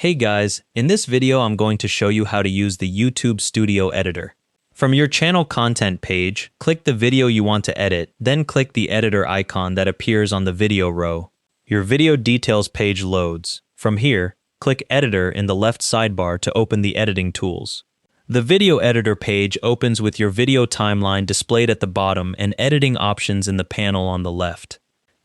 Hey guys, in this video I'm going to show you how to use the YouTube Studio Editor. From your channel content page, click the video you want to edit, then click the editor icon that appears on the video row. Your video details page loads. From here, click Editor in the left sidebar to open the editing tools. The video editor page opens with your video timeline displayed at the bottom and editing options in the panel on the left.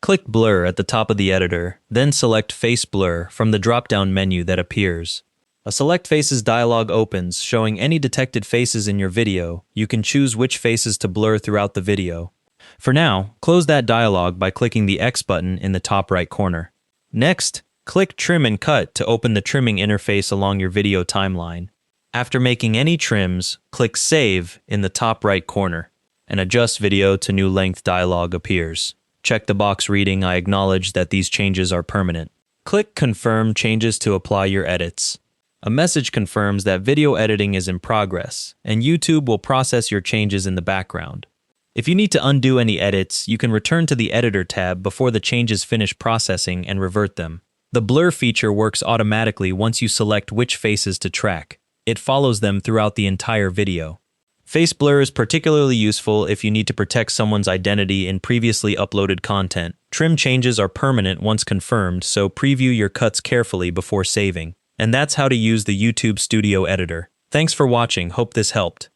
Click Blur at the top of the editor, then select Face Blur from the drop-down menu that appears. A Select Faces dialog opens, showing any detected faces in your video. You can choose which faces to blur throughout the video. For now, close that dialog by clicking the X button in the top right corner. Next, click Trim and Cut to open the trimming interface along your video timeline. After making any trims, click Save in the top right corner. An Adjust Video to New Length dialog appears. Check the box reading I acknowledge that these changes are permanent. Click Confirm Changes to apply your edits. A message confirms that video editing is in progress, and YouTube will process your changes in the background. If you need to undo any edits, you can return to the Editor tab before the changes finish processing and revert them. The blur feature works automatically once you select which faces to track. It follows them throughout the entire video. Face blur is particularly useful if you need to protect someone's identity in previously uploaded content. Trim changes are permanent once confirmed, so preview your cuts carefully before saving. And that's how to use the YouTube Studio Editor. Thanks for watching, hope this helped.